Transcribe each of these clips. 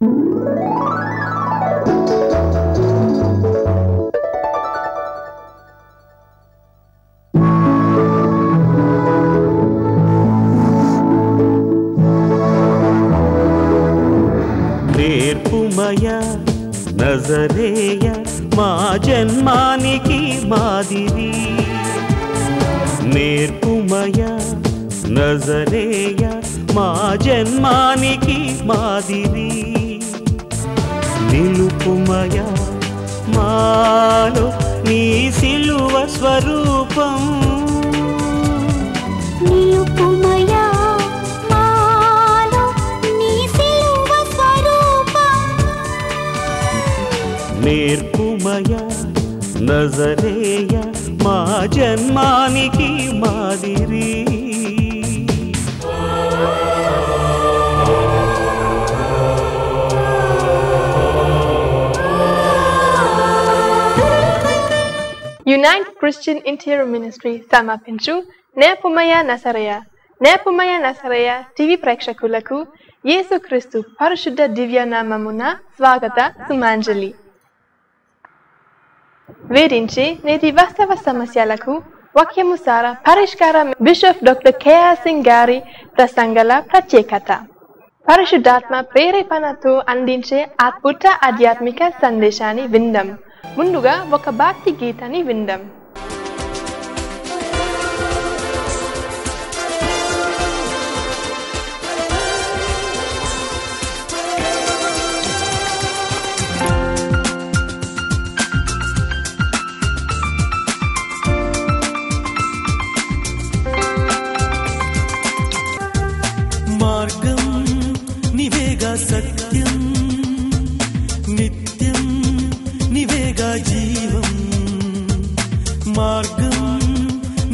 నేర్పుమయా నజరేయ మా జన్మానికి మాదిరి, నేర్పుమయా నజరేయ మా జన్మానికి మాదిరి, నిలుపుమయా మాలో నీ సిలువ స్వరూపం, నిలుపుమయా మాలో నీ సిలువ స్వరూపం, నేర్పుమయా నజరేయ మా జన్మానికి మాదిరి. United Christian Interior Ministry సమర్పించు నేర్పుమయా నజరేయ. నేర్పుమయా నజరేయ టీవీ ప్రేక్షకులకు యేసుక్రీస్తు పరిశుద్ధ దివ్యనామమున స్వాగత సుమాంజలి. వేధించే నేటి వాస్తవ సమస్యలకు వాక్యము సార పరిష్కారం బిషప్ డాక్టర్ కేఆర్ సింగ్ గారి ప్రసంగాల ప్రత్యేకత. పరిశుద్ధాత్మ ప్రేరేపణతో అందించే అద్భుత ఆధ్యాత్మిక సందేశాన్ని విందాం. ముందుగా ఒక భక్తి గీతాన్ని విందాం. మార్గం నివేగా సత్యం నిత్యం నివేగా జీవం, మార్గం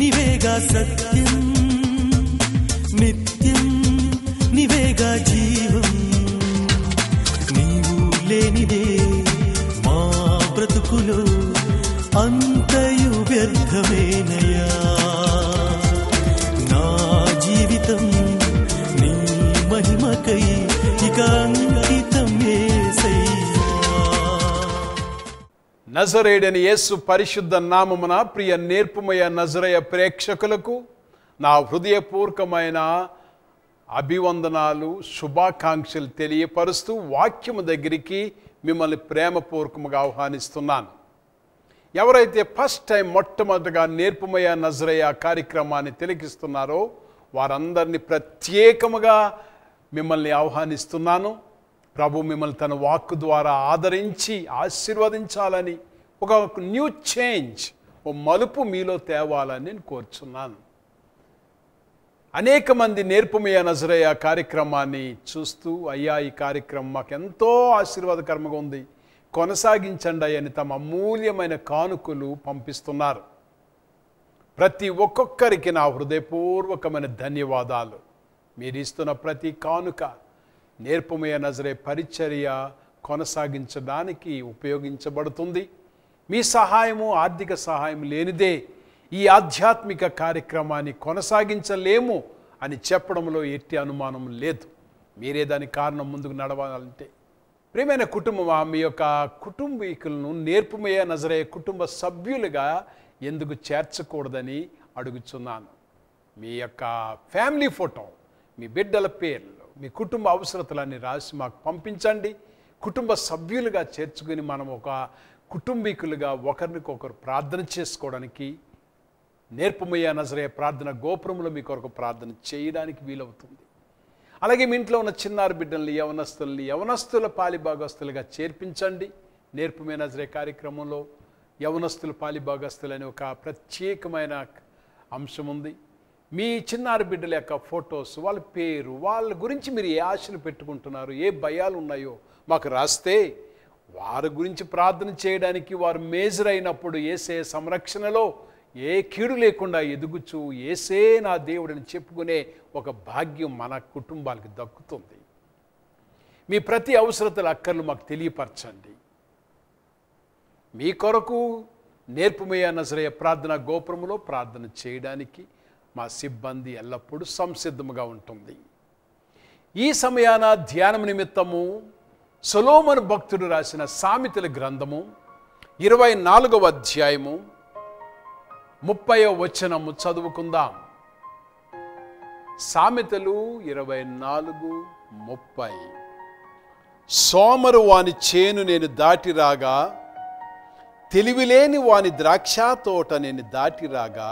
నివేగా సత్యం నిత్యం నివేగా జీవం, నీవు లేనిదే మా బ్రతుకులో అంతయు వ్యర్థమేనయా, నా జీవితం నీ మహిమకై ఇక అంకితం యేసయ్యా. నజరేయుడైన యేసు పరిశుద్ధ నామమున ప్రియ నేర్పుమయ నజరేయ ప్రేక్షకులకు నా హృదయపూర్వకమైన అభివందనాలు, శుభాకాంక్షలు తెలియపరుస్తూ వాక్యము దగ్గరికి మిమ్మల్ని ప్రేమపూర్వకముగా ఆహ్వానిస్తున్నాను. ఎవరైతే ఫస్ట్ టైం మొట్టమొదటిగా నేర్పుమయ నజరేయ కార్యక్రమాన్ని తిలకిస్తున్నారో వారందరినీ ప్రత్యేకముగా మిమ్మల్ని ఆహ్వానిస్తున్నాను. ప్రభు మిమ్మల్ని తన వాక్కు ద్వారా ఆదరించి ఆశీర్వదించాలని, ఒక న్యూ చేంజ్, ఓ మలుపు మీలో తేవాలని నేను కోరుచున్నాను. అనేక మంది నేర్పుమయ నజరేయ కార్యక్రమాన్ని చూస్తూ, అయ్యా ఈ కార్యక్రమం మాకు ఎంతో ఆశీర్వాదకరంగా ఉంది, కొనసాగించండి అని తమ అమూల్యమైన కానుకలు పంపిస్తున్నారు. ప్రతి ఒక్కొక్కరికి నా హృదయపూర్వకమైన ధన్యవాదాలు. మీరు ఇస్తున్న ప్రతి కానుక నేర్పుమయ నజరేయ పరిచర్య కొనసాగించడానికి ఉపయోగించబడుతుంది. మీ సహాయము, ఆర్థిక సహాయం లేనిదే ఈ ఆధ్యాత్మిక కార్యక్రమాన్ని కొనసాగించలేము అని చెప్పడంలో ఎట్టి అనుమానం లేదు. మీరే దానికి కారణం. ముందుకు నడవాలంటే ప్రియమైన కుటుంబం, మీ యొక్క కుటుంబీకులను నేర్పుమయ నజరేయ కుటుంబ సభ్యులుగా ఎందుకు చేర్చకూడదని అడుగుచున్నాను. మీ యొక్క ఫ్యామిలీ ఫోటో, మీ బిడ్డల పేర్లు, మీ కుటుంబ అవసరతలన్నీ రాసి మాకు పంపించండి. కుటుంబ సభ్యులుగా చేర్చుకుని మనం ఒక కుటుంబీకులుగా ఒకరికొకరు ప్రార్థన చేసుకోవడానికి, నేర్పుమయ నజరేయ ప్రార్థన గోపురంలో మీ కొరకు ప్రార్థన చేయడానికి వీలవుతుంది. అలాగే మీ ఇంట్లో ఉన్న చిన్నారి బిడ్డల్ని, యవనస్తుల పాలిభాగస్తులుగా చేర్పించండి. నేర్పుమయ నజరేయ కార్యక్రమంలో యవనస్తుల పాలిభాగస్తులని ఒక ప్రత్యేకమైన అంశం ఉంది. మీ చిన్నారి బిడ్డల యొక్క ఫొటోస్, వాళ్ళ పేరు, వాళ్ళ గురించి మీరు ఏ ఆశలు పెట్టుకుంటున్నారు, ఏ భయాలు ఉన్నాయో మాకు రాస్తే వారి గురించి ప్రార్థన చేయడానికి, వారు మేజర్ అయినప్పుడు యేసే సంరక్షణలో ఏ కీడు లేకుండా ఎదుగుచూ యేసే నా దేవుడిని చెప్పుకునే ఒక భాగ్యం మన కుటుంబాలకు దక్కుతుంది. మీ ప్రతి అవసరతల అక్కర్లు మాకు తెలియపరచండి. మీ కొరకు నేర్పుమయ నజరేయ ప్రార్థన గోపురములో ప్రార్థన చేయడానికి మా సిబ్బంది ఎల్లప్పుడూ సంసిద్ధముగా ఉంటుంది. ఈ సమయాన ధ్యానం నిమిత్తము సొలొమోను భక్తుడు రాసిన సామెతల గ్రంథము 24వ అధ్యాయము 30వ వచనము చదువుకుందాం. సామెతలు 24:30. సోమరు వాని చేను నేను దాటి రాగా, తెలివిలేని వాని ద్రాక్ష తోట నేను దాటి రాగా,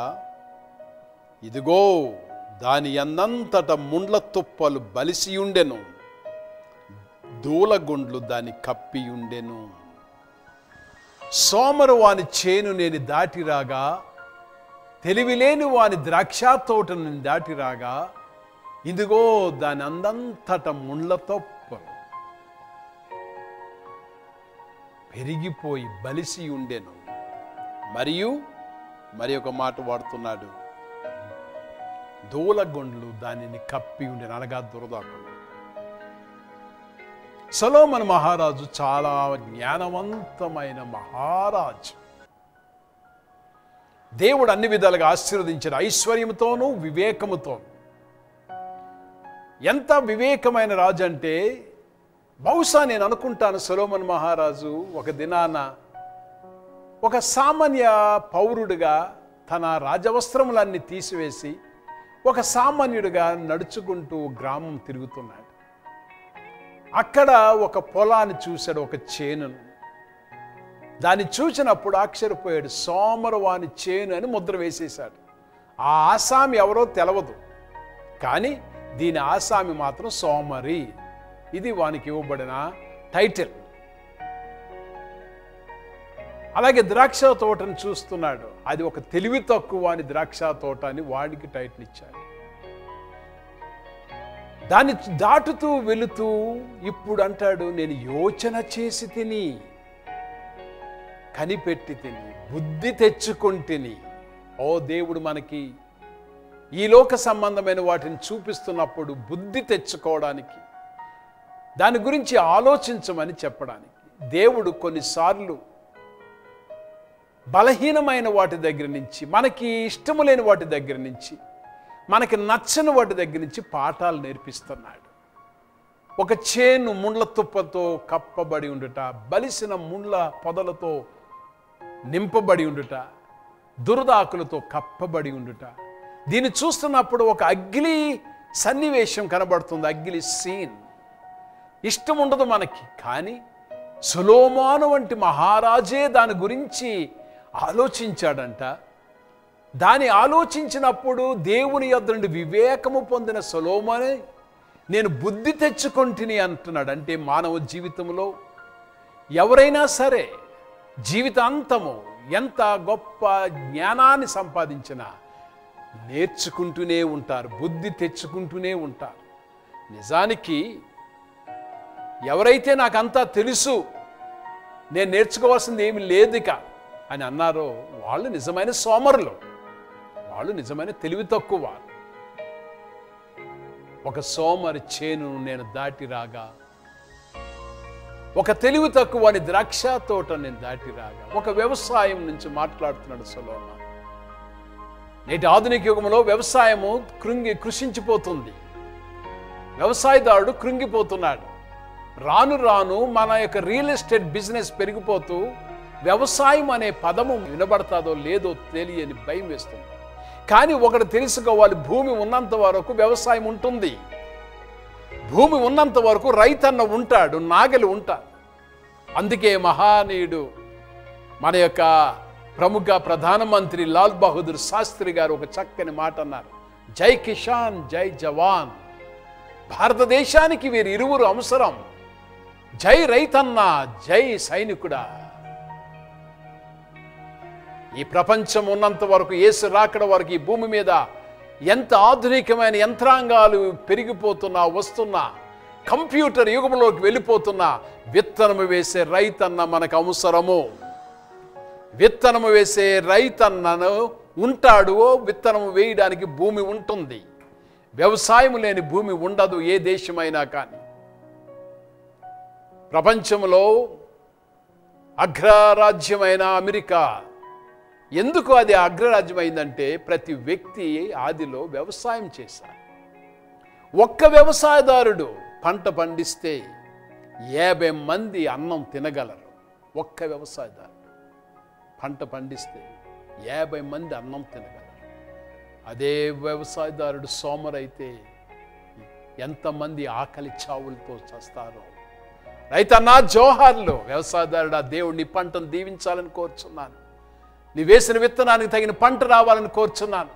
ఇదిగో దాని అన్నంతట ముండ్ల తుప్పలు బలిసియుండెను, దూలగుండ్లు దాని కప్పియుండెను. సోమరు వాని చేను నేను దాటి రాగా, తెలివిలేని వాని ద్రాక్ష తోట నేను దాటి రాగా, ఇదిగో దాని అందంతట ముండ్ల తుప్పలు పెరిగిపోయి బలిసి ఉండెను. మరియు మరి ఒక మాట వాడుతున్నాడు, దూలగొండ్లు దానిని కప్పి ఉండెను, అనగా దురదాకులు. సొలొమోను మహారాజు చాలా జ్ఞానవంతమైన మహారాజు. దేవుడు అన్ని విధాలుగా ఆశీర్వదించాడు, ఐశ్వర్యముతోనూ వివేకముతోనూ. ఎంత వివేకమైన రాజు అంటే, బహుశా నేను అనుకుంటాను సొలొమోను మహారాజు ఒక దినాన ఒక సామాన్య పౌరుడిగా తన రాజవస్త్రములన్నీ తీసివేసి ఒక సామాన్యుడిగా నడుచుకుంటూ గ్రామం తిరుగుతున్నాడు. అక్కడ ఒక పొలాన్ని చూశాడు, ఒక చేనును. దాన్ని చూసినప్పుడు ఆశ్చర్యపోయాడు. సోమరు వాని చేను అని ముద్ర వేసేశాడు. ఆ ఆసామి ఎవరో తెలవదు, కానీ దీని ఆసామి మాత్రం సోమరి. ఇది వానికి ఇవ్వబడిన టైటిల్. అలాగే ద్రాక్ష తోటను చూస్తున్నాడు. అది ఒక తెలివి తక్కువ అని ద్రాక్ష తోట అని వాడికి టైటిల్ ఇచ్చాడు. దాన్ని దాటుతూ వెళుతూ ఇప్పుడు అంటాడు, నేను యోచన చేసి తిని, కనిపెట్టి తిని, బుద్ధి తెచ్చుకుంటుని. ఓ దేవుడు మనకి ఈ లోక సంబంధమైన వాటిని చూపిస్తున్నప్పుడు బుద్ధి తెచ్చుకోవడానికి, దాని గురించి ఆలోచించమని చెప్పడానికి. దేవుడు కొన్నిసార్లు బలహీనమైన వాటి దగ్గర నుంచి, మనకి ఇష్టము లేని వాటి దగ్గర నుంచి, మనకి నచ్చని వాటి దగ్గర నుంచి పాఠాలు నేర్పిస్తున్నాడు. ఒక చేను ముండ్ల తుప్పతో కప్పబడి ఉండుట, బలిసిన ముండ్ల పొదలతో నింపబడి ఉండుట, దురదాకులతో కప్పబడి ఉండుట. దీన్ని చూస్తున్నప్పుడు ఒక అగ్లీ సన్నివేశం కనబడుతుంది, అగ్లీ సీన్. ఇష్టం ఉండదు మనకి, కానీ సొలొమోను వంటి మహారాజే దాని గురించి ఆలోచించాడంట. దాన్ని ఆలోచించినప్పుడు దేవుని యొద్ద నుండి వివేకము పొందిన సొలొమోనే నేను బుద్ధి తెచ్చుకొంటిని అంటున్నాడు. అంటే మానవ జీవితంలో ఎవరైనా సరే జీవితాంతము ఎంత గొప్ప జ్ఞానాన్ని సంపాదించినా నేర్చుకుంటూనే ఉంటారు, బుద్ధి తెచ్చుకుంటూనే ఉంటారు. నిజానికి ఎవరైతే నాకంతా తెలుసు, నేను నేర్చుకోవాల్సింది ఏమి లేదుక అని అన్నారో వాళ్ళు నిజమైన సోమరులు, వాళ్ళు నిజమైన తెలివి తక్కువ. ఒక సోమరి చేను నేను దాటి రాగా, ఒక తెలివి తక్కువ అని ద్రాక్ష తోట నేను దాటి రాగా. ఒక వ్యవసాయం నుంచి మాట్లాడుతున్నాడు సొలొమోను. నేటి ఆధునిక యుగంలో వ్యవసాయము కృషించిపోతుంది, వ్యవసాయదారుడు కృంగిపోతున్నాడు. రాను రాను మన యొక్క రియల్ ఎస్టేట్ బిజినెస్ పెరిగిపోతూ వ్యవసాయం అనే పదము వినబడతాదో లేదో తెలియని భయం వేస్తుంది. కానీ ఒకటి తెలుసుకోవాలి, భూమి ఉన్నంత వరకు వ్యవసాయం ఉంటుంది, భూమి ఉన్నంత వరకు రైతన్న ఉంటాడు, నాగలి ఉంటాడు. అందుకే మహానీయుడు మన యొక్క ప్రముఖ ప్రధానమంత్రి లాల్ బహదూర్ శాస్త్రి గారు ఒక చక్కని మాట అన్నారు, జై కిసాన్ జై జవాన్. భారతదేశానికి వీరు ఇరువురు అవసరం, జై రైతన్న జై సైనికుడా. ఈ ప్రపంచం ఉన్నంత వరకు, యేసు రాకడ వరకు ఈ భూమి మీద ఎంత ఆధునికమైన యంత్రాంగాలు పెరిగిపోతున్నా, వస్తున్నా, కంప్యూటర్ యుగంలోకి వెళ్ళిపోతున్నా, విత్తనము వేసే రైతన్న మనకు అవసరము. విత్తనము వేసే రైతన్నను ఉంటాడు, విత్తనము వేయడానికి భూమి ఉంటుంది. వ్యవసాయం లేని భూమి ఉండదు ఏ దేశమైనా. కానీ ప్రపంచంలో అగ్రరాజ్యమైన అమెరికా ఎందుకు అది అగ్రరాజ్యమైందంటే ప్రతి వ్యక్తి ఆదిలో వ్యవసాయం చేశారు. ఒక్క వ్యవసాయదారుడు పంట పండిస్తే 50 మంది అన్నం తినగలరు. ఒక్క వ్యవసాయదారుడు పంట పండిస్తే 50 మంది అన్నం తినగలరు. అదే వ్యవసాయదారుడు సోమరైతే ఎంతమంది ఆకలి చావులతో చస్తారో. రైతన్నా జోహార్లు. వ్యవసాయదారుడు, ఆ దేవుడిని పంటను దీవించాలని కోరుచున్నాను. నీ వేసిన విత్తనానికి తగిన పంట రావాలని కోరుచున్నాను.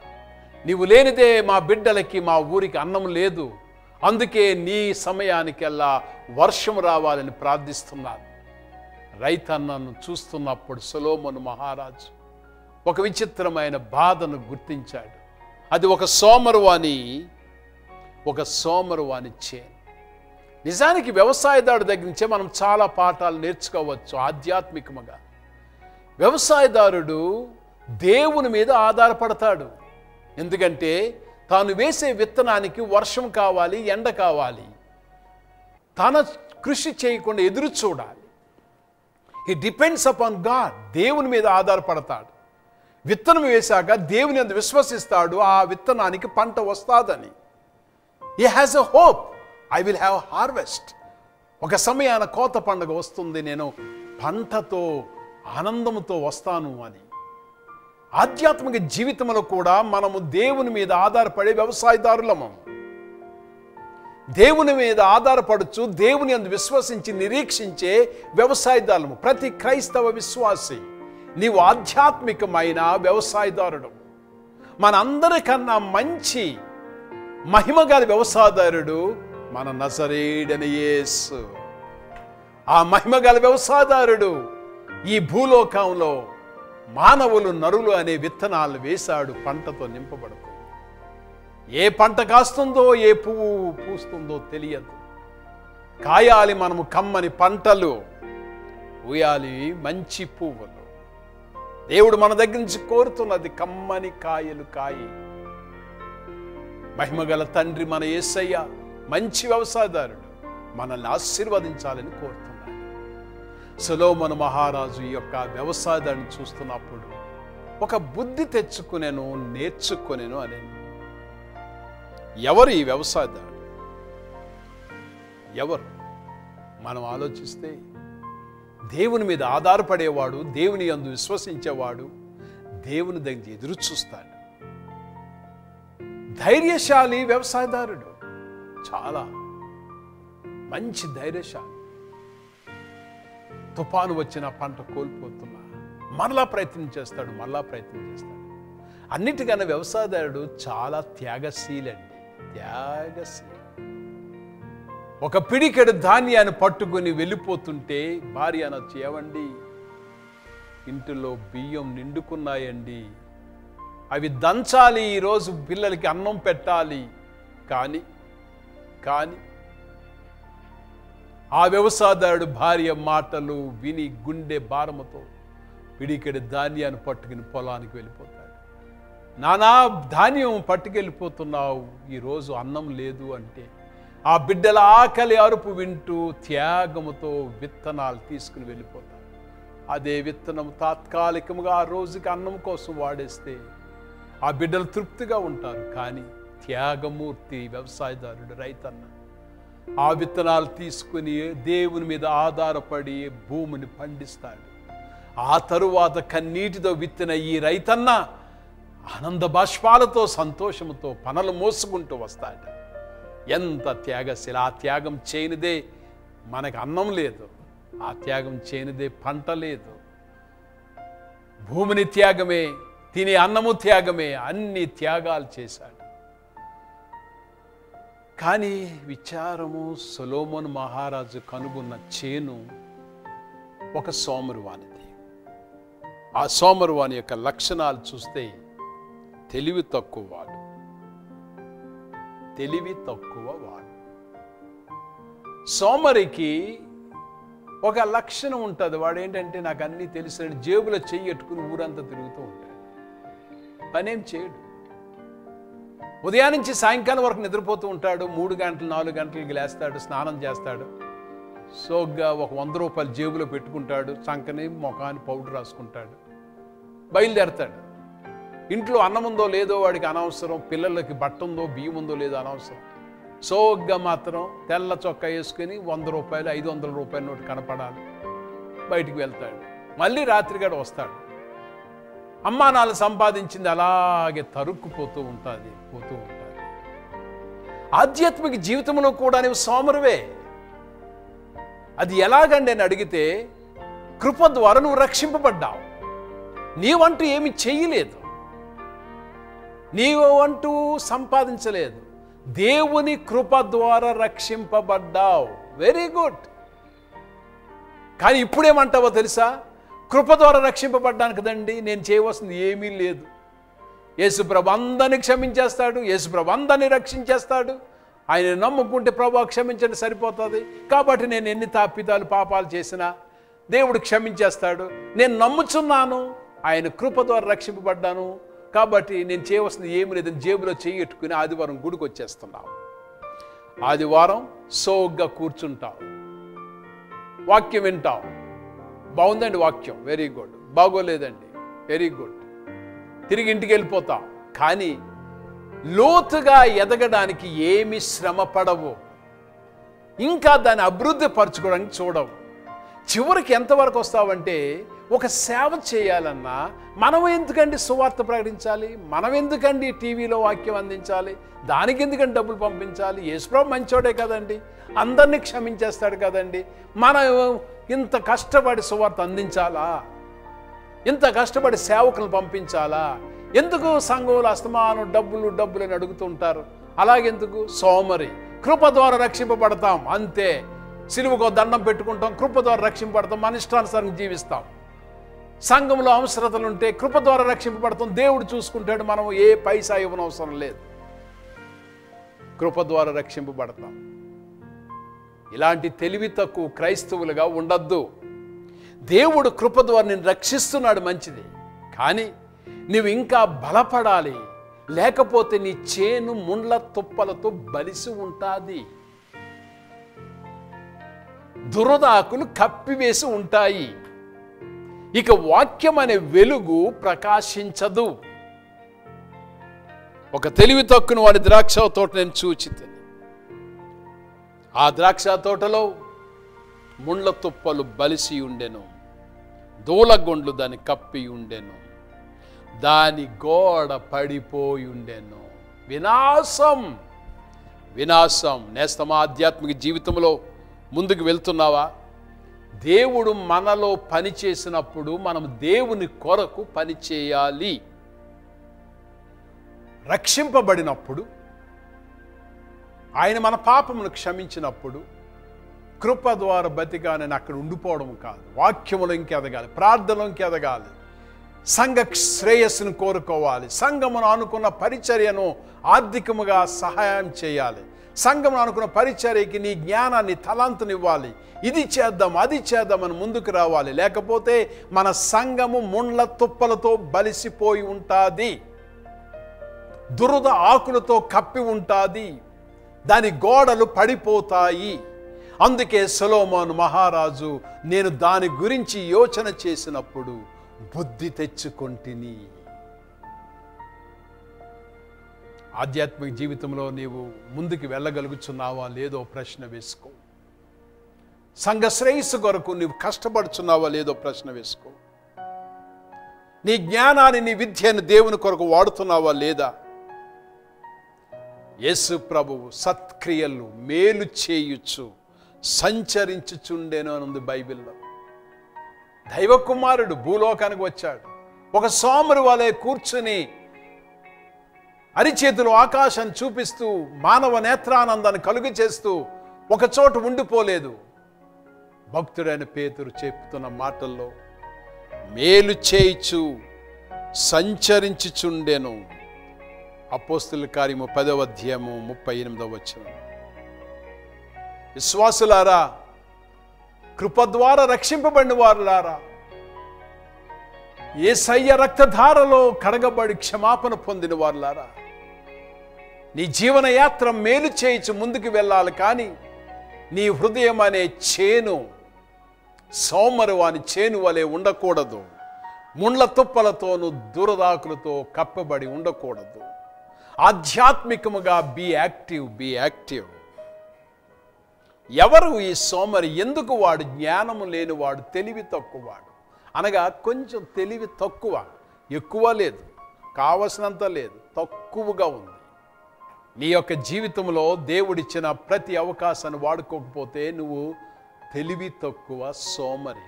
నీవు లేనిదే మా బిడ్డలకి, మా ఊరికి అన్నం లేదు. అందుకే నీ సమయానికెల్లా వర్షం రావాలని ప్రార్థిస్తున్నాను. రైతన్నను చూస్తున్నప్పుడు సొలొమోను మహారాజు ఒక విచిత్రమైన బాధను గుర్తించాడు. అది ఒక సోమరువాని చేను. నిజానికి వ్యవసాయదారుడి దగ్గర నుంచే మనం చాలా పాఠాలు నేర్చుకోవచ్చు ఆధ్యాత్మికముగా. వ్యవసాయదారుడు దేవుని మీద ఆధారపడతాడు. ఎందుకంటే తాను వేసే విత్తనానికి వర్షం కావాలి, ఎండ కావాలి. తన కృషి చేయకుండా ఎదురు చూడాలి. He depends upon God. దేవుని మీద ఆధారపడతాడు. విత్తనం వేశాక దేవుని యందు విశ్వసిస్తాడు, ఆ విత్తనానికి పంట వస్తాదని. He has a hope, I will have harvest. ఒక సమయాన కోత పండుగ వస్తుంది, నేను పంటతో ఆనందంతో వస్తాను అని. ఆధ్యాత్మిక జీవితంలో కూడా మనము దేవుని మీద ఆధారపడే వ్యవసాయదారులము. దేవుని మీద ఆధారపడుచు దేవుని యందు విశ్వసించి నిరీక్షించే వ్యవసాయదారులము. ప్రతి క్రైస్తవ విశ్వాసి నీవు ఆధ్యాత్మికమైన వ్యవసాయదారుడు. మనందరికన్నా మంచి మహిమగల వ్యవసాయదారుడు మన నజరేయుడైన యేసు. ఆ మహిమగల వ్యవసాయదారుడు ఈ భూలోకంలో మానవులు, నరులు అనే విత్తనాలు వేశాడు, పంటతో నింపబడుతుంది. ఏ పంట కాస్తుందో, ఏ పువ్వు పూస్తుందో తెలియదు. కాయాలి మనము కమ్మని పంటలు, పూయాలి మంచి పువ్వులు. దేవుడు మన దగ్గర నుంచి కోరుతున్నది కమ్మని కాయలు కాయి. మహిమగల తండ్రి మన యేసయ్య మంచి వ్యవసాయదారుడు, మనల్ని ఆశీర్వదించాలని కోరుతున్నాడు. సొలొమోను మహారాజు ఈ యొక్క వ్యవసాయదారుని చూస్తున్నప్పుడు ఒక బుద్ధి తెచ్చుకునేను, నేర్చుకునేను అనేను. ఎవరు ఈ వ్యవసాయదారుడు? ఎవరు? మనం ఆలోచిస్తే దేవుని మీద ఆధారపడేవాడు, దేవుని యందు విశ్వసించేవాడు దేవుని దగ్గర ఎదురు చూస్తాడు. ధైర్యశాలి వ్యవసాయదారుడు, చాలా మంచి ధైర్యశాలి. తుఫాను వచ్చిన పంట కోల్పోతున్నా మరలా ప్రయత్నం చేస్తాడు. అన్నిటికన్నా వ్యవసాయదారుడు చాలా త్యాగశీలండి. ఒక పిడికెడు ధాన్యాన్ని పట్టుకుని వెళ్ళిపోతుంటే భార్య అనొచ్చు, ఏవండి ఇంటిలో బియ్యం నిండుకున్నాయండి, అవి దంచాలి, ఈరోజు పిల్లలకి అన్నం పెట్టాలి. కానీ ఆ వ్యవసాయదారుడు భార్య మాటలు విని గుండె భారముతో పిడికెడు ధాన్యాన్ని పట్టుకుని పొలానికి వెళ్ళిపోతాడు. నానా ధాన్యం పట్టుకెళ్ళిపోతున్నావు, ఈరోజు అన్నం లేదు అంటే ఆ బిడ్డల ఆకలి అరుపు వింటూ త్యాగముతో విత్తనాలు తీసుకుని వెళ్ళిపోతాడు. అదే విత్తనం తాత్కాలికముగా ఆ రోజుకి అన్నం కోసం వాడేస్తే ఆ బిడ్డలు తృప్తిగా ఉంటారు. కానీ త్యాగమూర్తి వ్యవసాయదారుడు, రైతన్న, ఆ విత్తనాలు తీసుకుని దేవుని మీద ఆధారపడి భూమిని పండిస్తాడు. ఆ తరువాత కన్నీటితో విత్తిన ఈ రైతన్న ఆనంద బాష్పాలతో, సంతోషంతో పనులు మోసుకుంటూ వస్తాడు. ఎంత త్యాగశీల! ఆ త్యాగం చేయనిదే మనకు అన్నం లేదు, ఆ త్యాగం చేయనిదే పంట లేదు. భూమిని త్యాగమే, తినే అన్నము త్యాగమే, అన్ని త్యాగాలు చేశాడు. కానీ విచారము, సొలొమోను మహారాజు కనుగొన్న చేను ఒక సోమరువానిది. ఆ సోమరువాని యొక్క లక్షణాలు చూస్తే తెలివి తక్కువ వాడు. సోమరికి ఒక లక్షణం ఉంటుంది. వాడు ఏంటంటే, నాకు అన్నీ తెలిసిన జేబులో చెయ్యి ఎట్టుకుని ఊరంతా తిరుగుతూ ఉంటాడు, పనేం చేయడు. ఉదయం నుంచి సాయంకాలం వరకు నిద్రపోతూ ఉంటాడు. 3 గంటలు 4 గంటలకి లేస్తాడు, స్నానం చేస్తాడు, సోగ్గా ఒక 100 రూపాయలు జేబులో పెట్టుకుంటాడు, చంకని ముఖాన్ని పౌడర్ రాసుకుంటాడు, బయలుదేరతాడు. ఇంట్లో అన్నం ఉందో లేదో వాడికి అనవసరం, పిల్లలకి బట్ట ఉందో బియ్యం ఉందో లేదో అనవసరం. సోగ్గా మాత్రం తెల్ల చొక్కా వేసుకుని 100 రూపాయలు 500 రూపాయల నోటు కనపడాలి, బయటికి వెళ్తాడు. మళ్ళీ రాత్రిగాడు వస్తాడు. అమ్మా నాన్న సంపాదించింది అలాగే తరుక్కుపోతూ ఉంటుంది. ఆధ్యాత్మిక జీవితంలో కూడా నీవు సోమరువే. అది ఎలాగండి అని అడిగితే, కృప ద్వారా నువ్వు రక్షింపబడ్డావు. నీవంటూ ఏమి చెయ్యలేదు, నీవంటూ సంపాదించలేదు. దేవుని కృప ద్వారా రక్షింపబడ్డావు. Very good. కానీ ఇప్పుడేమంటావో తెలుసా? కృప ద్వారా రక్షింపబడ్డాను కదండి, నేను చేయవలసింది ఏమీ లేదు. యేసుప్రభు అందరినీ క్షమించేస్తాడు, యేసుప్రభు అందరినీ రక్షించేస్తాడు. ఆయన నమ్ముకుంటే ప్రభు క్షమించండి సరిపోతుంది. కాబట్టి నేను ఎన్ని తప్పిదాలు పాపాలు చేసినా దేవుడు క్షమించేస్తాడు. నేను నమ్ముచున్నాను, ఆయన కృప ద్వారా రక్షింపబడ్డాను, కాబట్టి నేను చేయవలసింది ఏమి లేదని జేబులో చెయ్యట్టుకుని ఆదివారం గుడికి వచ్చేస్తున్నావు. ఆదివారం సోగ్గా కూర్చుంటావు, వాక్యం వింటావు. బాగుందండి వాక్యం, వెరీ గుడ్. బాగోలేదండి, వెరీ గుడ్. తిరిగి ఇంటికి వెళ్ళిపోతాం. కానీ లోతుగా ఎదగడానికి ఏమి శ్రమ పడవు, ఇంకా దాన్ని అభివృద్ధి పరచుకోవడానికి చూడవు. చివరికి ఎంతవరకు వస్తావంటే, ఒక సేవ చేయాలన్నా మనం ఎందుకండి సువార్త ప్రకటించాలి, మనం ఎందుకండి టీవీలో వాక్యం అందించాలి, దానికి ఎందుకండి డబ్బులు పంపించాలి? యేసుప్రభు మంచోడే కదండి, అందరినీ క్షమించేస్తాడు కదండి, మనం ఇంత కష్టపడి సువార్త అందించాలా, ఇంత కష్టపడి సేవకులను పంపించాలా? ఎందుకు సంఘంలో అస్తమానం డబ్బులు అని అడుగుతుంటారు? అలాగెందుకు? సోమరి. కృప ద్వారా రక్షింపబడతాం అంతే. సిలువకో దండం పెట్టుకుంటాం, కృప ద్వారా రక్షింపబడతాం, మన ఇష్టానుసారం జీవిస్తాం. సంఘంలో అవసరతలుంటే కృప ద్వారా రక్షింపబడతాం, దేవుడు చూసుకుంటాడు, మనం ఏ పైసా ఇవ్వనవసరం లేదు. కృప ద్వారా రక్షింపబడతాం. ఇలాంటి తెలివి తక్కువ క్రైస్తవులుగా ఉండద్దు. దేవుడు కృప ద్వారా నిన్ను రక్షిస్తున్నాడు, మంచిది. కానీ నువ్వు ఇంకా బలపడాలి, లేకపోతే నీ చేను ముండ్ల తుప్పలతో బలిసి ఉంటుంది. దురదాకులు కప్పివేసి ఉంటాయి. ఇక వాక్యం అనే వెలుగు ప్రకాశించదు. ఒక తెలివి తక్కువ వాడి ద్రాక్ష తోట నేను చూచితే, ఆ ద్రాక్ష తోటలో ముండ్ల తుప్పలు బలిసి ఉండెను, దూలగొండ్లు దాన్ని కప్పి ఉండెను, దాని గోడ పడిపోయి ఉండెను. వినాశం, వినాశం. నేస్తమా ఆధ్యాత్మిక జీవితంలో ముందుకు వెళ్తున్నావా? దేవుడు మనలో పని చేసినప్పుడు మనం దేవుని కొరకు పని చేయాలి. రక్షింపబడినప్పుడు, ఆయన మన పాపమును క్షమించినప్పుడు, కృప ద్వారా బతికానని అక్కడ ఉండిపోవడం కాదు, వాక్యములో ఇంకెదగాలి, ప్రార్థనలో ఇంకెదగాలి, సంఘ శ్రేయస్సును కోరుకోవాలి, సంఘమును అనుకున్న పరిచర్యను ఆర్థికముగా సహాయం చేయాలి, సంఘమును అనుకున్న పరిచర్యకి నీ జ్ఞానాన్ని తలాంతునివ్వాలి, ఇది చేద్దాం అది చేద్దామని ముందుకు రావాలి. లేకపోతే మన సంఘము ముండ్ల తుప్పలతో బలిసిపోయి ఉంటుంది, దురద ఆకులతో కప్పి ఉంటుంది, దాని గోడలు పడిపోతాయి. అందుకే సొలొమోను మహారాజు, నేను దాని గురించి యోచన చేసినప్పుడు బుద్ధి తెచ్చుకొంటిని. ఆధ్యాత్మిక జీవితంలో నీవు ముందుకు వెళ్ళగలుగుతున్నావా లేదో ప్రశ్న వేసుకో. సంఘ శ్రేయస్సు కొరకు నీవు కష్టపడుచున్నావా లేదో ప్రశ్న వేసుకో. నీ జ్ఞానాన్ని, నీ విద్యను దేవుని కొరకు వాడుతున్నావా లేదా? యేసు ప్రభువు సత్క్రియలు మేలు చేయుచు సంచరించుచుండెను అని ఉంది బైబిల్లో. దైవ కుమారుడు భూలోకానికి వచ్చాడు. ఒక సోమరు వలె కూర్చుని అరిచేతులు ఆకాశాన్ని చూపిస్తూ మానవ నేత్రానందాన్ని కలుగు చేస్తూ ఒక చోట ఉండిపోలేదు. భక్తుడైన పేతురు చెప్తున్న మాటల్లో మేలు చేయిచు సంచరించుచుండెను. అపోస్తుల కార్యము 10వ అధ్యాయము 38వ వచనం. విశ్వాసులారా, కృప ద్వారా రక్షింపబడిన వారులారా, యేసయ్య రక్తధారలో కడగబడి క్షమాపణ పొందిన వారులారా, నీ జీవన యాత్ర మేలు చేయించి ముందుకు వెళ్ళాలి. కానీ నీ హృదయం అనే చేను సోమరు వాని చేను వలె ఉండకూడదు. ముండ్ల తుప్పలతోనూ దురదాకులతో కప్పబడి ఉండకూడదు. ఆధ్యాత్మికముగా బీ యాక్టివ్. ఎవరు ఈ సోమరి? ఎందుకు వాడు? జ్ఞానము లేనివాడు, తెలివి తక్కువవాడు. అనగా కొంచెం తెలివి తక్కువ, ఎక్కువ లేదు, కావలసినంత లేదు, తక్కువగా ఉంది. నీ యొక్క జీవితంలో దేవుడిచ్చిన ప్రతి అవకాశాన్ని వాడుకోకపోతే నువ్వు తెలివి తక్కువ సోమరి.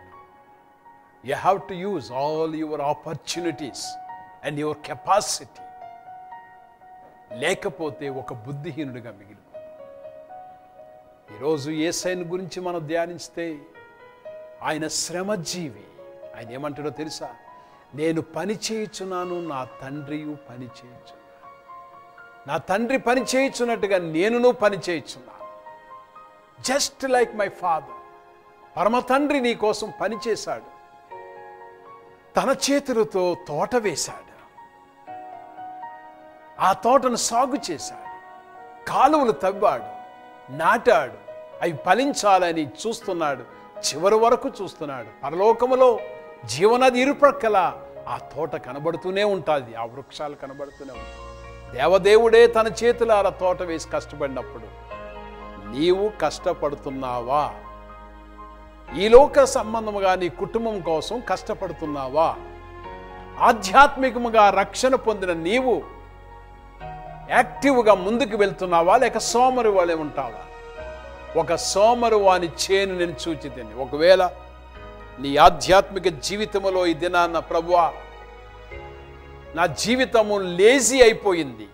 You have to use all your opportunities and your capacity. లేకపోతే ఒక బుద్ధిహీనుడిగా మిగిలిపోతాం. ఈరోజు యేసయ్యను గురించి మనం ధ్యానిస్తే ఆయన శ్రమజీవి. ఆయన ఏమంటాడో తెలుసా? నేను పని చేయుచున్నాను, నా తండ్రియు పని చేయుచున్నాను. నా తండ్రి పని చేయుచున్నట్టుగా నేనును పని చేయుచున్నాను. Just like my father. పరమ తండ్రి నీ కోసం పని చేశాడు. తన చేతులతో తోట వేశాడు, ఆ తోటను సాగు చేశాడు, కాలువలు తవ్వాడు, నాటాడు, అవి ఫలించాలని చూస్తున్నాడు, చివరి వరకు చూస్తున్నాడు. పరలోకములో జీవనది ఇరుప్రక్కల ఆ తోట కనబడుతూనే ఉంటుంది, ఆ వృక్షాలు కనబడుతూనే ఉంటాయి. దేవదేవుడే తన చేతులార తోట వేసి కష్టపడినప్పుడు నీవు కష్టపడుతున్నావా? ఈ లోక సంబంధముగా నీ కుటుంబం కోసం కష్టపడుతున్నావా? ఆధ్యాత్మికముగా రక్షణ పొందిన నీవు యాక్టివ్గా ముందుకు వెళ్తున్నావా, లేక సోమరు వాళ్ళే ఉంటావా? ఒక సోమరు వాని చేను నేను చూచితిని. ఒకవేళ నీ ఆధ్యాత్మిక జీవితంలో ఈ దినాన్న ప్రభువా నా జీవితము లేజీ అయిపోయింది,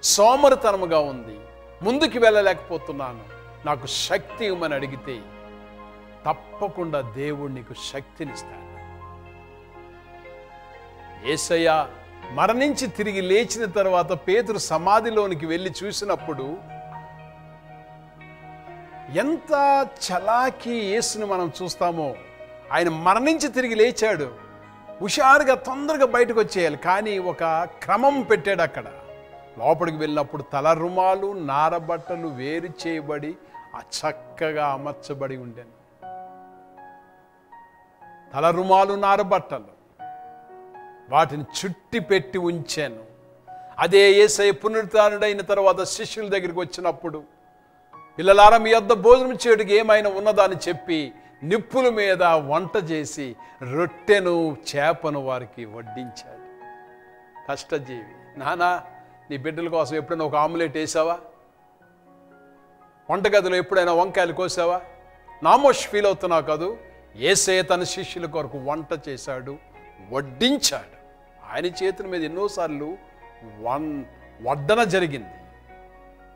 సోమరితనముగా ఉంది, ముందుకు వెళ్ళలేకపోతున్నాను, నాకు శక్తి ఇవ్వమని అడిగితే తప్పకుండా దేవుడు నీకు శక్తినిస్తాడు. యేసయ్య మరణించి తిరిగి లేచిన తర్వాత పేతురు సమాధిలోనికి వెళ్ళి చూసినప్పుడు ఎంత చలాకీ యేసుని మనం చూస్తామో. ఆయన మరణించి తిరిగి లేచాడు, హుషారుగా తొందరగా బయటకు వచ్చేయాలి, కానీ ఒక క్రమం పెట్టాడు. అక్కడ లోపలికి వెళ్ళినప్పుడు తల రుమాలు, నారబట్టలు వేరు చేయబడి చక్కగా అమర్చబడి ఉండేను. తల రుమాలు, నారబట్టలు వాటిని చుట్టి పెట్టి ఉంచాను. అదే యేసయ్య పునరుత్థానుడైన తర్వాత శిష్యుల దగ్గరికి వచ్చినప్పుడు, పిల్లలారా మీ యొద్ద భోజనం చేయడానికి ఏమైనా ఉన్నదా అని చెప్పి నిప్పుల మీద వంట చేసి రొట్టెను చేపను వారికి వడ్డించాడు. కష్టజీవి. నానా నీ బిడ్డల కోసం ఎప్పుడైనా ఒక ఆమ్లెట్ వేసావా? వంటగదిలో ఎప్పుడైనా వంకాయలు కోసావా? నామోష్ ఫీల్ అవుతున్నావు కాదు. యేసయ్య తన శిష్యుల కొరకు వంట చేశాడు, వడ్డించాడు. ఆయన చేతుల మీద ఎన్నోసార్లు వడ్డన జరిగింది.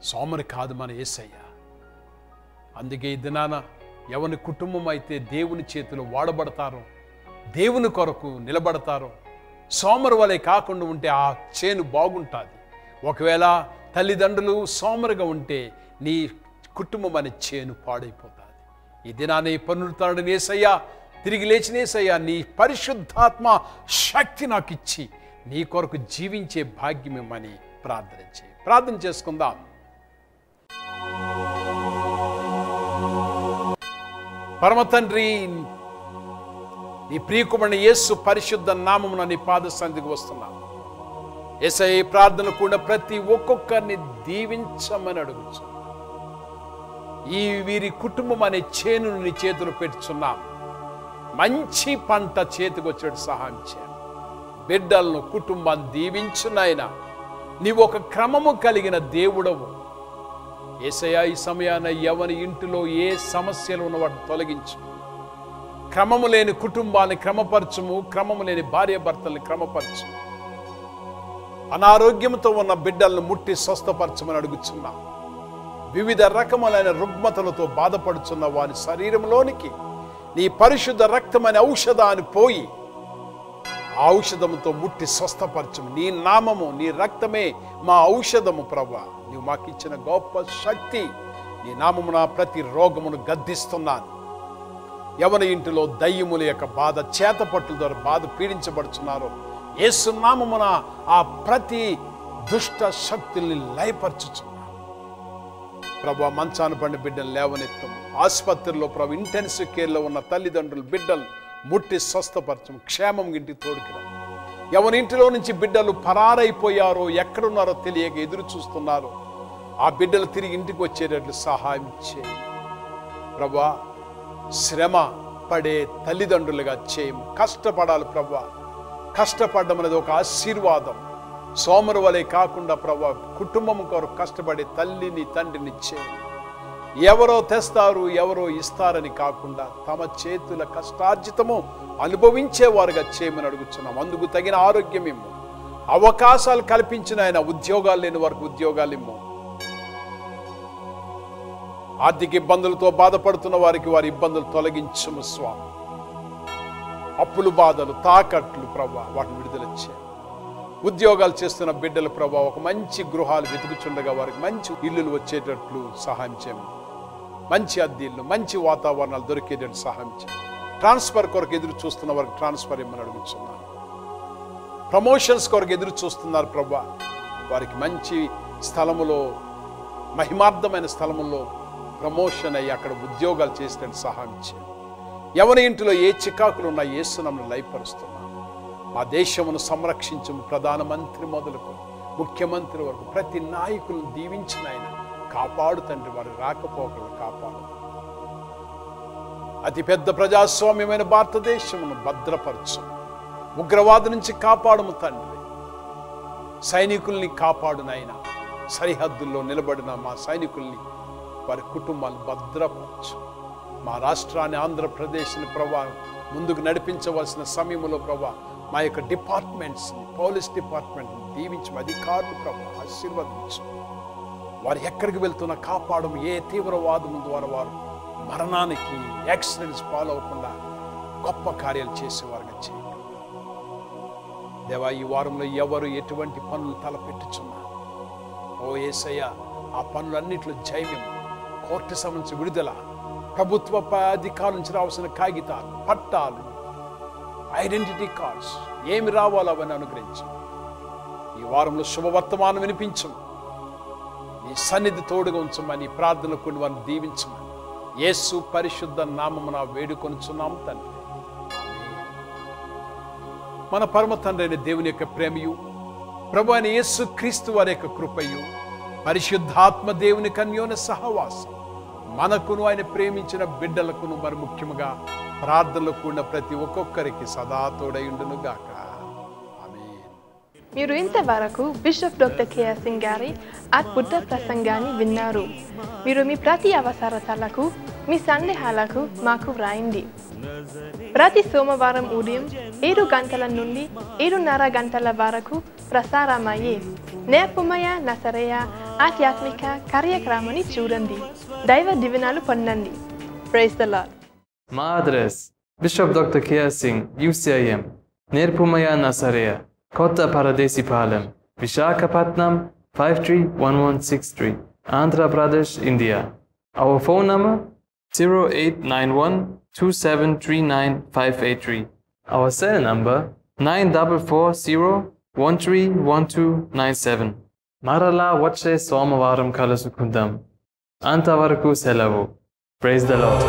సోమరి కాదు మన యేసయ్య. అందుకే ఈ దినాన ఎవరి కుటుంబం అయితే దేవుని చేతిలో వాడబడతారో, దేవుని కొరకు నిలబడతారో, సోమరు వలె కాకుండా ఉంటే ఆ చేను బాగుంటుంది. ఒకవేళ తల్లిదండ్రులు సోమరుగా ఉంటే నీ కుటుంబం అనే చేను పాడైపోతుంది. ఈ దినాన్ని పునరుత్థానుడైన యేసయ్య, తిరిగి లేచిన యేసయ్య నీ పరిశుద్ధాత్మ శక్తి నాకు ఇచ్చి నీ కొరకు జీవించే భాగ్యం ఇమ్మని ప్రార్థన చేసుకుందాం. పరమ తండ్రి, నీ ప్రియకుమారుని యేసు పరిశుద్ధ నామమున నీ పాద సన్నిధికి వస్తున్నాం. యేసయ్య ప్రార్థన కూడా ప్రతి ఒక్కొక్కరిని దీవించమని అడుగుచు. ఈ వీరి కుటుంబం అనే చేనును నీ చేతులు పెట్టుచున్నాం. మంచి పంట చేతికి వచ్చేటు సహాయం చేయండి. బిడ్డలను, కుటుంబాన్ని దీవించునైనా. నీవు ఒక క్రమము కలిగిన దేవుడవు. యేసయ్య ఈ సమయాన ఎవరి ఇంటిలో ఏ సమస్యలు ఉన్న వాటిని తొలగించు. క్రమము లేని కుటుంబాన్ని క్రమపరచుము, క్రమము లేని భార్య భర్తల్ని క్రమపరచు. అనారోగ్యంతో ఉన్న బిడ్డలను ముట్టి స్వస్థపరచమని అడుగుచున్నా. వివిధ రకములైన రుగ్మతలతో బాధపడుచున్న వారి శరీరంలోనికి నీ పరిశుద్ధ రక్తమైన ఔషధాన్ని పోయి ఆ ఔషధముతో ముట్టి స్వస్థపరచము. నీ నామము, నీ రక్తమే మా ఔషధము ప్రభువా. నీవు మాకు ఇచ్చిన గొప్ప శక్తి. నీ నామమున ప్రతి రోగమును గద్దిస్తున్నాను. ఎవరి ఇంటిలో దయ్యముల యొక్క బాధ, చేతపట్టుల ద్వారా బాధ పీడించబడుచున్నారో యేసు నామమున ఆ ప్రతి దుష్ట శక్తుల్ని లయపరచుచున్నాను. ప్రభు మంచాన పడిన బిడ్డలు లేవనెత్తము. ఆసుపత్రిలో ప్రభు ఇంటెన్సివ్ కేర్లో ఉన్న తల్లిదండ్రులు, బిడ్డలు ముట్టి స్వస్థపరచము. క్షేమం ఇంటికి తోడుకురా. ఎవరి ఇంటిలో నుంచి బిడ్డలు పరారైపోయారో, ఎక్కడున్నారో తెలియక ఎదురు చూస్తున్నారు, ఆ బిడ్డలు తిరిగి ఇంటికి వచ్చేటట్లు సహాయం చేయి ప్రభా. శ్రమ పడే తల్లిదండ్రులుగా చేయము. కష్టపడాలి ప్రభా. కష్టపడడం అనేది ఒక ఆశీర్వాదం. సోమరు వలె కాకుండా ప్రభా, కుటుంబం కొరకు కష్టపడే తల్లిని తండ్రిని చేయి. ఎవరో తెస్తారు, ఎవరో ఇస్తారని కాకుండా తమ చేతుల కష్టార్జితము అనుభవించేవారుగా చేయమని అడుగుతున్నాం. అందుకు తగిన ఆరోగ్యం ఇమ్ము. అవకాశాలు కల్పించిన ఆయన ఉద్యోగాలు లేని వారికి ఉద్యోగాలు ఇమ్ము. ఆర్థిక ఇబ్బందులతో బాధపడుతున్న వారికి వారి ఇబ్బందులు తొలగించము స్వామి. అప్పులు, బాధలు, తాకట్లు ప్రభా, వాటిని విడుదల చేయి. ఉద్యోగాలు చేస్తున్న బిడ్డలు ప్రభా, ఒక మంచి గృహాలు వెతుకుచుండగా వారికి మంచి ఇల్లులు వచ్చేటట్లు సహాయం చేయము. మంచి అద్దెళ్ళు, మంచి వాతావరణాలు దొరికేటట్టు సహాయం చేయి. ట్రాన్స్ఫర్ కొరకు ఎదురు చూస్తున్న వారికి ట్రాన్స్ఫర్ ఇమ్మని అడుగుతున్నాను. ప్రమోషన్స్ కొరకు ఎదురు చూస్తున్నారు ప్రభా, వారికి మంచి స్థలములో, మహిమార్థమైన స్థలములో ప్రమోషన్ అయ్యి అక్కడ ఉద్యోగాలు చేసేటట్టు సహాయం చేయి. ఎవరి ఇంటిలో ఏ చికాకులు ఉన్నా యేసునామమున లయపరుస్తున్నాను. మా దేశమును సంరక్షించము. ప్రధానమంత్రి మొదలుకు ముఖ్యమంత్రి వరకు ప్రతి నాయకులను దీవించిన ఆయన కాపాడు తండ్రి. వారి రాకపోకలను కాపాడు. అతిపెద్ద ప్రజాస్వామ్యమైన భారతదేశమును భద్రపరచు. ఉగ్రవాద నుంచి కాపాడుము తండ్రి. సైనికుల్ని కాపాడు నాయన. సరిహద్దుల్లో నిలబడిన మా సైనికుల్ని, వారి కుటుంబాలు భద్రపరచు. మా రాష్ట్రాన్ని, ఆంధ్రప్రదేశ్ని ప్రభా ముందుకు నడిపించవలసిన సమయంలో ప్రభా, మా యొక్క డిపార్ట్మెంట్స్ని, పోలీస్ డిపార్ట్మెంట్ని దీవించు. అధికారులు ప్రభా ఆశీర్వదించు. వారు ఎక్కడికి వెళ్తున్నా కాపాడము. ఏ తీవ్రవాదం ద్వారా వారు మరణానికి, యాక్సిడెంట్స్ పాలవకుండా గొప్ప కార్యాలు చేసేవారుగా చేయండి దేవా. ఈ వారంలో ఎవరు ఎటువంటి పనులు తలపెట్టుచున్నారు, ఓ యేసయ్య, ఆ పనులన్నింటిలో జయము, కోర్టు సంబంధించి విడుదల, ప్రభుత్వ అధికారుల నుంచి రావాల్సిన కాగితాలు, పట్టాలు, ఐడెంటిటీ కార్డ్స్ ఏమి రావాలో అవన్నీ అనుగ్రహించు. ఈ వారంలో శుభవర్తమానం వినిపించము. నీ సన్నిధి తోడుగా ఉంచమని ప్రార్థనలు కొన్ని వారిని దీవించమని యేసు పరిశుద్ధ నామమున వేడుకొనుచున్నాం తండ్రి. మన పరమ తండ్రి అయిన దేవుని యొక్క ప్రేమయు, ప్రభు అయిన యేసు క్రీస్తు వారి యొక్క కృపయు, పరిశుద్ధాత్మ దేవుని కన్యోన సహవాసం మనకును, ఆయన ప్రేమించిన బిడ్డలకును, మరి ముఖ్యంగా ప్రార్థనలో కూడిన ప్రతి ఒక్కొక్కరికి సదా తోడయుండును గాక. ఆమేన్. మీరు ఇంతవరకు బిషప్ డాక్టర్ కేఆర్ సింగ్ గారి అద్భుత ప్రసంగాన్ని విన్నారు. మీరు మీ ప్రతి అవసరతలకు, మీ సందేహాలకు మాకు వ్రాయండి. ప్రతి సోమవారం ఉదయం 7 గంటల నుండి 7:30 గంటల వరకు ప్రసారమయ్యే నేర్పుమయ నజరేయ ఆధ్యాత్మిక కార్యక్రమాన్ని చూడండి. దైవ దీవెనలు పొందండి. Praise the lord. మా address bishop doctor KR Singh, UCIM, నేర్పుమయ నజరేయ, Kotha Paradesipalem, Visakhapatnam 531163, Andhra Pradesh, India. Our phone number 089127395583. Our cell number 9440131297. మరలా వచ్చే సోమవారం కలుసుకుందాం. అంతవరకు సెలవు. Praise the Lord.